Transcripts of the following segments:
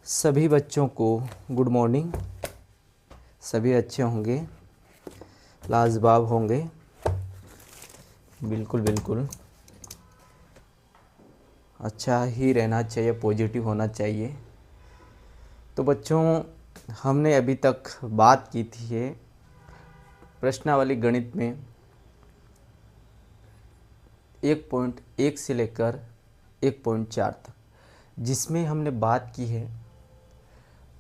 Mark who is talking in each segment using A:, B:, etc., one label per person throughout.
A: सभी बच्चों को गुड मॉर्निंग। सभी अच्छे होंगे, लाजवाब होंगे। बिल्कुल बिल्कुल अच्छा ही रहना चाहिए, पॉजिटिव होना चाहिए। तो बच्चों, हमने अभी तक बात की थी है प्रश्नावली गणित में 1.1 से लेकर 1.4 तक, जिसमें हमने बात की है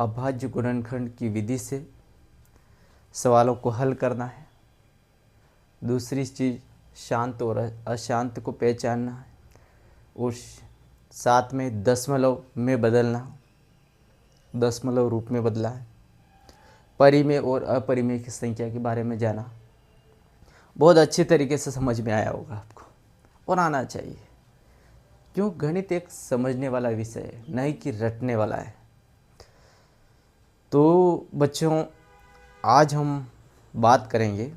A: अभाज्य गुणनखंड की विधि से सवालों को हल करना है। दूसरी चीज़ शांत और अशांत को पहचानना है, और साथ में दशमलव में बदलना, दशमलव रूप में बदला है। परिमेय और अपरिमेय की संख्या के बारे में जाना। बहुत अच्छे तरीके से समझ में आया होगा आपको, और आना चाहिए, क्यों गणित एक समझने वाला विषय है, नहीं कि रटने वाला है। तो बच्चों, आज हम बात करेंगे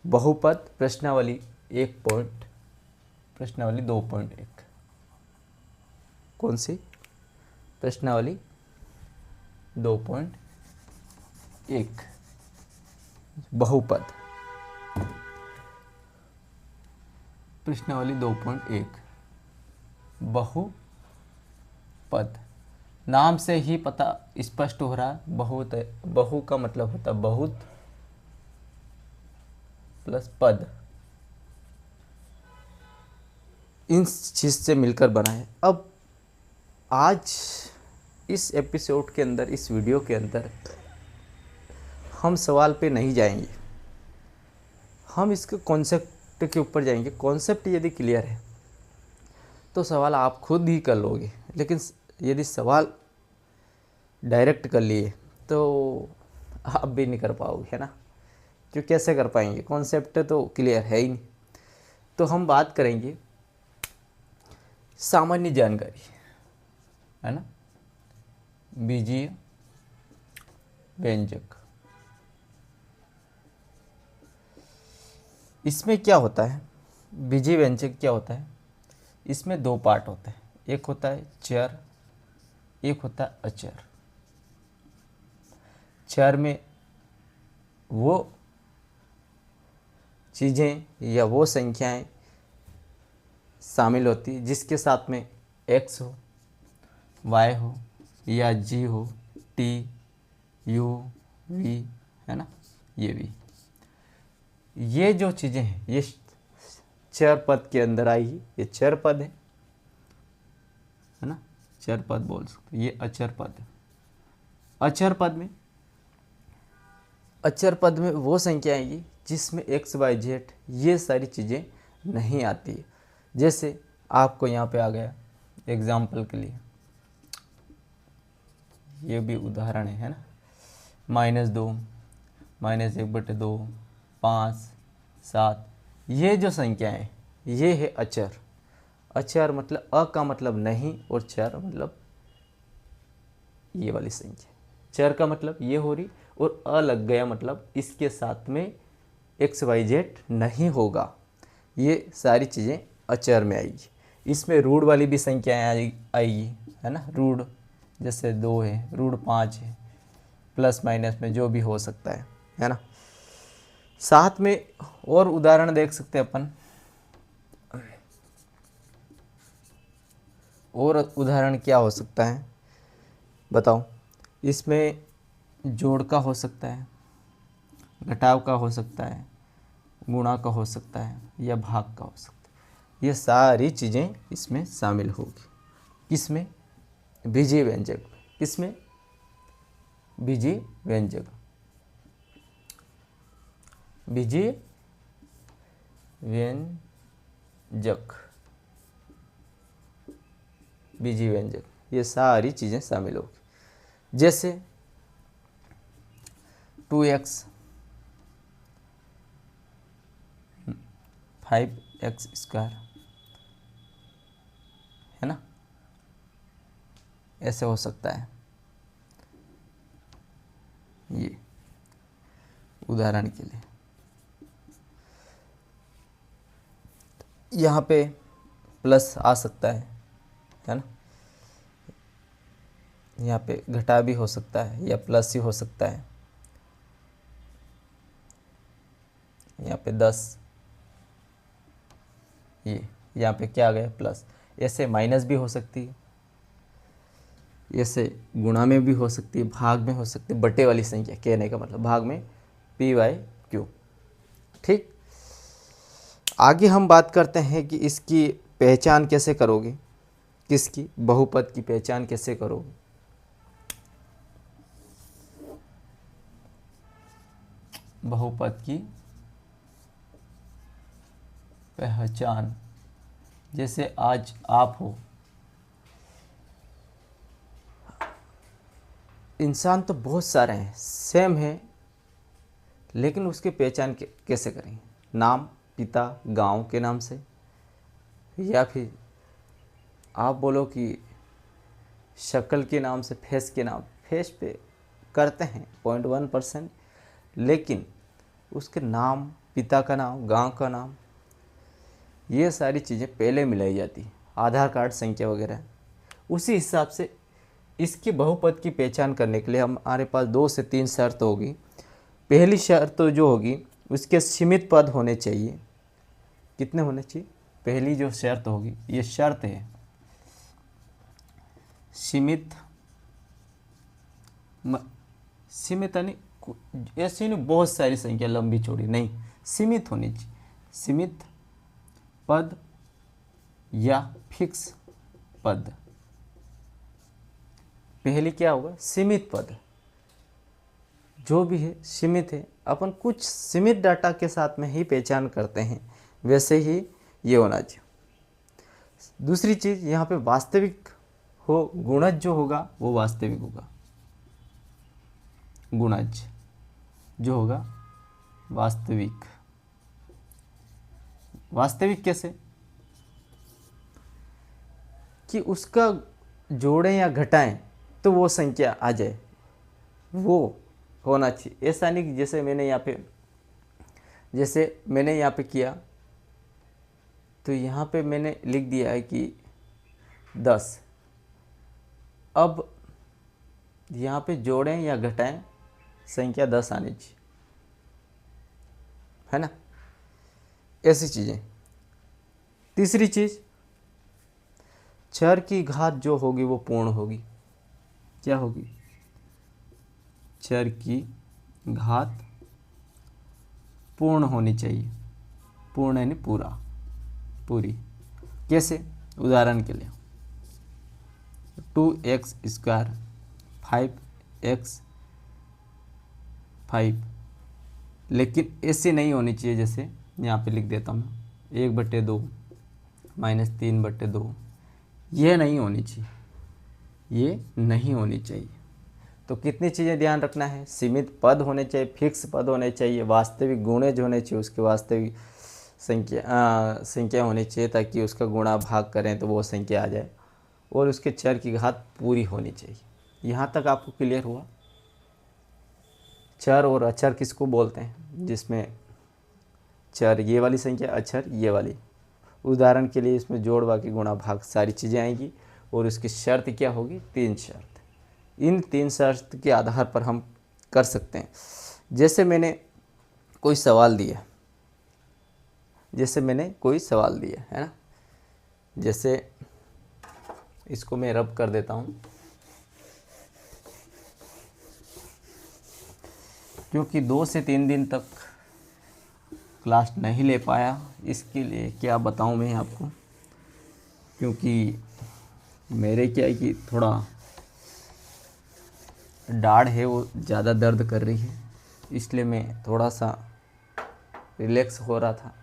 A: बहुपद प्रश्नावली प्रश्नावली 2.1। कौन सी? प्रश्नावली 2.1 बहुपद। प्रश्नावली 2.1 बहुपद। नाम से ही पता स्पष्ट हो रहा, बहुत है। बहु का मतलब होता बहुत प्लस पद, इन चीज से मिलकर बना है। अब आज इस एपिसोड के अंदर, इस वीडियो के अंदर हम सवाल पे नहीं जाएंगे, हम इसके कॉन्सेप्ट के ऊपर जाएंगे। कॉन्सेप्ट यदि क्लियर है तो सवाल आप खुद ही कर लोगे, लेकिन यदि सवाल डायरेक्ट कर लिए तो आप भी नहीं कर पाओगे, है ना। क्यों, कैसे कर पाएंगे? कॉन्सेप्ट तो क्लियर है ही नहीं। तो हम बात करेंगे सामान्य जानकारी, है ना। बीजीय व्यंजक, इसमें क्या होता है? बीजीय व्यंजक क्या होता है? इसमें दो पार्ट होते हैं, एक होता है चर, एक होता है अचर। चर में वो चीज़ें या वो संख्याएं शामिल होती जिसके साथ में x हो, y हो, या g हो, t, u, v, है ना, ये भी। ये जो चीज़ें हैं ये चर पद के अंदर आएगी। ये चर पद है ना, चर पद बोल सकते। ये अचर पद है। अचर पद में वो संख्या आएगी जिसमें x, y, z ये सारी चीज़ें नहीं आती है। जैसे आपको यहाँ पे आ गया एग्जाम्पल के लिए, ये भी उदाहरण है ना। -2, -1/2, 5, 7, ये जो संख्याएं ये है अचर। अचर मतलब अ का मतलब नहीं, और चर मतलब ये वाली संख्या। चर का मतलब ये हो रही, और अ लग गया मतलब इसके साथ में x, y, z नहीं होगा। ये सारी चीज़ें अचर में आएगी। इसमें रूढ़ वाली भी संख्याएं आएगी, है ना। रूढ़ जैसे 2 है, रूढ़ 5 है, प्लस माइनस में जो भी हो सकता है ना। साथ में और उदाहरण देख सकते हैं अपन। और उदाहरण क्या हो सकता है बताओ? इसमें जोड़ का हो सकता है, घटाव का हो सकता है, गुणा का हो सकता है, या भाग का हो सकता है। ये सारी चीज़ें इसमें शामिल होगी। किसमें? बीजीय व्यंजक। किसमें? बीजीय व्यंजक। बीजीय व्यंजक, बीजीय व्यंजक, ये सारी चीज़ें शामिल होगी। जैसे 2x 5x², है ना, ऐसे हो सकता है। ये उदाहरण के लिए यहाँ पे प्लस आ सकता है ना। यहाँ पे घटा भी हो सकता है या प्लस ही हो सकता है। यहाँ पे 10, ये यहाँ पे क्या आ गया प्लस। ऐसे माइनस भी हो सकती है, ऐसे गुणा में भी हो सकती है, भाग में हो सकती है, बटे वाली संख्या कहने का मतलब भाग में p/q। ठीक, आगे हम बात करते हैं कि इसकी पहचान कैसे करोगे, किसकी, बहुपद की पहचान कैसे करोगे। बहुपद की पहचान, जैसे आज आप हो, इंसान तो बहुत सारे हैं, सेम है, लेकिन उसकी पहचान कैसे करेंगे। नाम, पिता, गांव के नाम से, या फिर आप बोलो कि शक्ल के नाम से, फेस के नाम, फेस पे करते हैं 0.1%, लेकिन उसके नाम, पिता का नाम, गांव का नाम, ये सारी चीज़ें पहले मिलाई जाती हैं, आधार कार्ड संख्या वगैरह। उसी हिसाब से इसके बहुपद की पहचान करने के लिए हमारे पास 2 से 3 शर्त होगी। पहली शर्त तो जो होगी, उसके सीमित पद होने चाहिए। कितने होने चाहिए? पहली जो शर्त होगी, ये शर्त है, सीमित सीमित यानी ऐसी नहीं बहुत सारी संख्या लंबी चौड़ी नहीं, सीमित होनी चाहिए। सीमित पद या फिक्स पद। पहले क्या होगा? सीमित पद, जो भी है सीमित है। अपन कुछ सीमित डाटा के साथ में ही पहचान करते हैं, वैसे ही ये होना चाहिए। दूसरी चीज़, यहाँ पे वास्तविक हो, गुणज जो होगा वो वास्तविक होगा। गुणज जो होगा वास्तविक। वास्तविक कैसे? कि उसका जोड़ें या घटाएं तो वो संख्या आ जाए, वो होना चाहिए। ऐसा नहीं कि जैसे मैंने यहाँ पे किया, तो यहाँ पे मैंने लिख दिया है कि 10। अब यहाँ पे जोड़ें या घटाएं, संख्या 10 आनी चाहिए, है ना। ऐसी चीज़ें। तीसरी चीज़, चर की घात जो होगी वो पूर्ण होगी। क्या होगी? चर की घात पूर्ण होनी चाहिए। पूर्ण यानी पूरा, पूरी। कैसे? उदाहरण के लिए 2x², 5x5, लेकिन ऐसे नहीं होनी चाहिए। जैसे यहाँ पे लिख देता हूँ 1/2 -3/2, ये नहीं होनी चाहिए, ये नहीं होनी चाहिए। तो कितनी चीज़ें ध्यान रखना है? सीमित पद होने चाहिए, फिक्स पद होने चाहिए, वास्तविक गुणज होने चाहिए, उसके वास्तविक संख्या होनी चाहिए, ताकि उसका गुणा भाग करें तो वो संख्या आ जाए, और उसके चर की घात पूरी होनी चाहिए। यहाँ तक आपको क्लियर हुआ? चर और अचर किसको बोलते हैं? जिसमें चर ये वाली संख्या, अचर ये वाली। उदाहरण के लिए इसमें जोड़, बाकी, गुणा, भाग सारी चीज़ें आएंगी, और उसकी शर्त क्या होगी? 3 शर्त। इन 3 शर्त के आधार पर हम कर सकते हैं। जैसे मैंने कोई सवाल दिया, है ना। जैसे इसको मैं रब कर देता हूँ, क्योंकि 2 से 3 दिन तक क्लास नहीं ले पाया, इसके लिए क्या बताऊँ मैं आपको। क्योंकि मेरे क्या है कि थोड़ा दाढ़ है वो ज़्यादा दर्द कर रही है, इसलिए मैं थोड़ा सा रिलैक्स हो रहा था।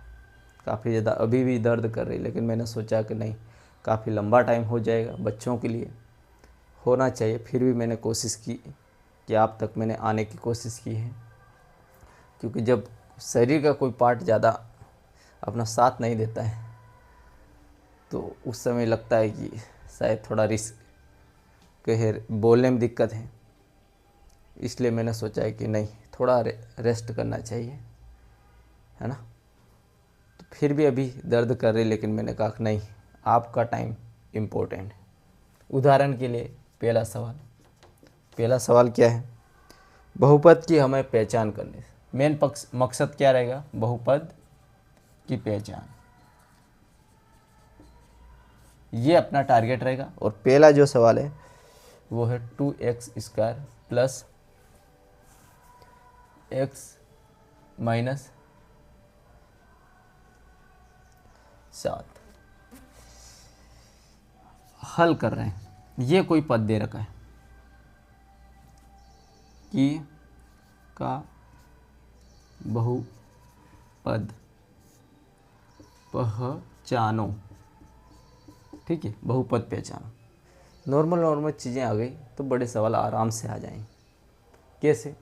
A: काफ़ी ज़्यादा अभी भी दर्द कर रही, लेकिन मैंने सोचा कि नहीं, काफ़ी लंबा टाइम हो जाएगा, बच्चों के लिए होना चाहिए। फिर भी मैंने कोशिश की कि आप तक मैंने आने की कोशिश की है, क्योंकि जब शरीर का कोई पार्ट ज़्यादा अपना साथ नहीं देता है, तो उस समय लगता है कि शायद थोड़ा रिस्क है, बोलने में दिक्कत है। इसलिए मैंने सोचा है कि नहीं, थोड़ा रेस्ट करना चाहिए, है ना। तो फिर भी अभी दर्द कर रही, लेकिन मैंने कहा नहीं, आपका टाइम इम्पोर्टेंट है। उदाहरण के लिए पहला सवाल, पहला सवाल क्या है, बहुपद की हमें पहचान करनी। मेन मकसद क्या रहेगा, बहुपद की पहचान, ये अपना टारगेट रहेगा। और पहला जो सवाल है वो है 2x² प्लस x माइनस 7 हल कर रहे हैं। ये कोई पद दे रखा है कि का बहुपद पहचानो, ठीक है, बहुपद पहचानो। नॉर्मल चीज़ें आ गई तो बड़े सवाल आराम से आ जाएंगे। कैसे,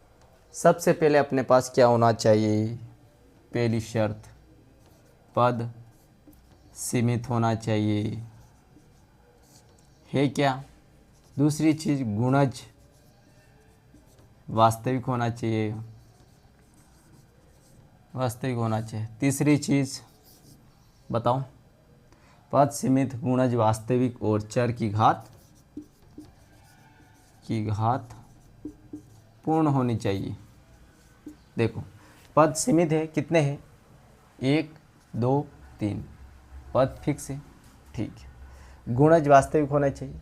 A: सबसे पहले अपने पास क्या होना चाहिए, पहली शर्त पद सीमित होना चाहिए, है क्या। दूसरी चीज़ गुणज वास्तविक होना चाहिए, वास्तविक होना चाहिए। तीसरी चीज़ बताओ, पद सीमित, गुणज वास्तविक और चर की घात पूर्ण होनी चाहिए। देखो पद सीमित है, कितने हैं, 1 2 3, पद फिक्स है, ठीक है। गुणज वास्तविक होना चाहिए।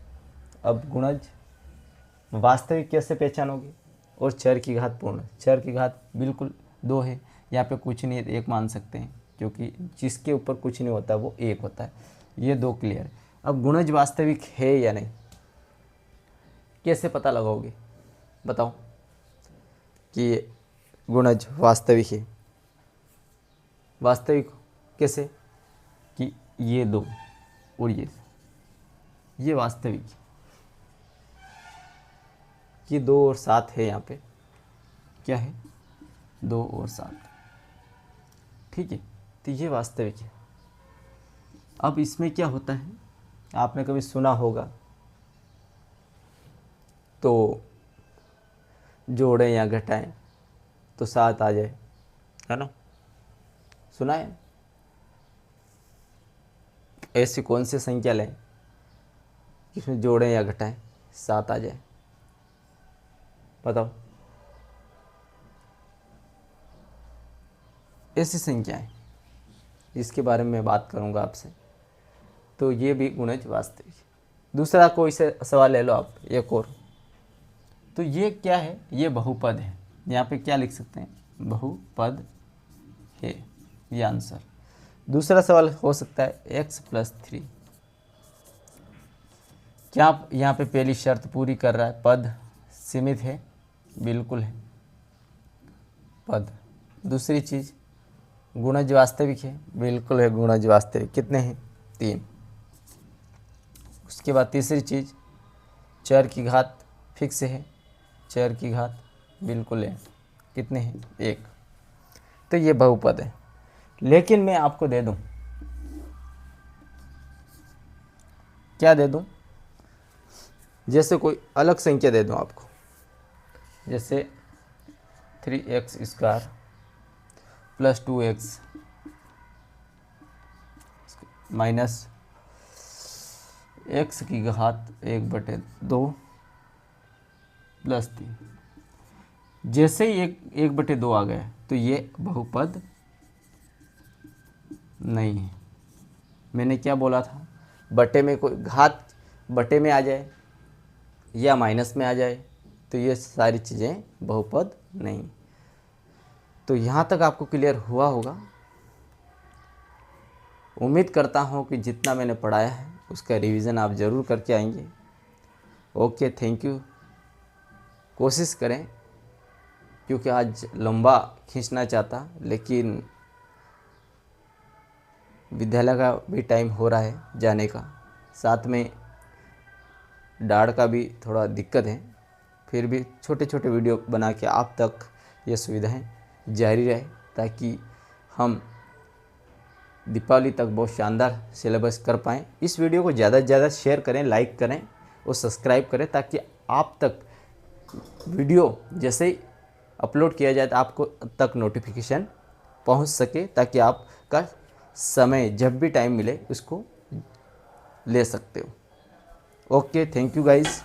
A: अब गुणज वास्तविक कैसे पहचानोगे, और चर की घात पूर्ण, चर की घात बिल्कुल 2 है, यहाँ पे कुछ नहीं है, 1 मान सकते हैं, क्योंकि जिसके ऊपर कुछ नहीं होता वो 1 होता है। ये 2 क्लियर है। अब गुणज वास्तविक है या नहीं, कैसे पता लगाओगे, बताओ कि गुणज वास्तविक है। वास्तविक कैसे, कि ये 2 और ये वास्तविक, कि 2 और 7 है, यहाँ पे क्या है, 2 और 7, ठीक है, तो ये वास्तविक है। अब इसमें क्या होता है, आपने कभी सुना होगा, तो जोड़ें या घटाएं तो 7 आ जाए, है ना, सुना है। ऐसी कौन सी संख्या लें इसमें जोड़ें या घटाएं 7 आ जाए, बताओ। ऐसी संख्याएं जिसके बारे में मैं बात करूंगा आपसे, तो ये भी गुणज वास्तविक। दूसरा कोई से सवाल ले लो आप, एक और, तो ये क्या है, ये बहुपद है, यहाँ पे क्या लिख सकते हैं, बहुपद है, ये आंसर। दूसरा सवाल हो सकता है x+3, क्या यहाँ पे पहली शर्त पूरी कर रहा है, पद सीमित है, बिल्कुल है पद। दूसरी चीज़ गुणज वास्तविक है, बिल्कुल है गुणज वास्तविक, कितने हैं, 3। उसके बाद तीसरी चीज़ चर की घात फिक्स है, चर की घात बिल्कुल है, कितने हैं, 1। तो ये बहुपद है। लेकिन मैं आपको दे दूं, क्या दे दूं, जैसे कोई अलग संख्या दे दूं आपको, जैसे 3x² plus 2x minus x की घात 1/2 प्लस 3। जैसे ही 1/2 आ गया तो ये बहुपद नहीं है। मैंने क्या बोला था, बटे में कोई घात बटे में आ जाए या माइनस में आ जाए तो ये सारी चीज़ें बहुपद नहीं। तो यहाँ तक आपको क्लियर हुआ होगा। उम्मीद करता हूँ कि जितना मैंने पढ़ाया है उसका रिवीजन आप ज़रूर करके आएंगे। Okay, thank you. कोशिश करें, क्योंकि आज लंबा खींचना चाहता, लेकिन विद्यालय का भी टाइम हो रहा है जाने का, साथ में डाढ़ का भी थोड़ा दिक्कत है, फिर भी छोटे छोटे वीडियो बना के आप तक ये सुविधाएं जारी रहे, ताकि हम दीपावली तक बहुत शानदार सिलेबस कर पाएँ। इस वीडियो को ज़्यादा से ज़्यादा शेयर करें, लाइक करें और सब्सक्राइब करें, ताकि आप तक वीडियो जैसे ही अपलोड किया जाए तो आपको तक नोटिफिकेशन पहुंच सके, ताकि आपका समय जब भी टाइम मिले उसको ले सकते हो। Okay, thank you guys.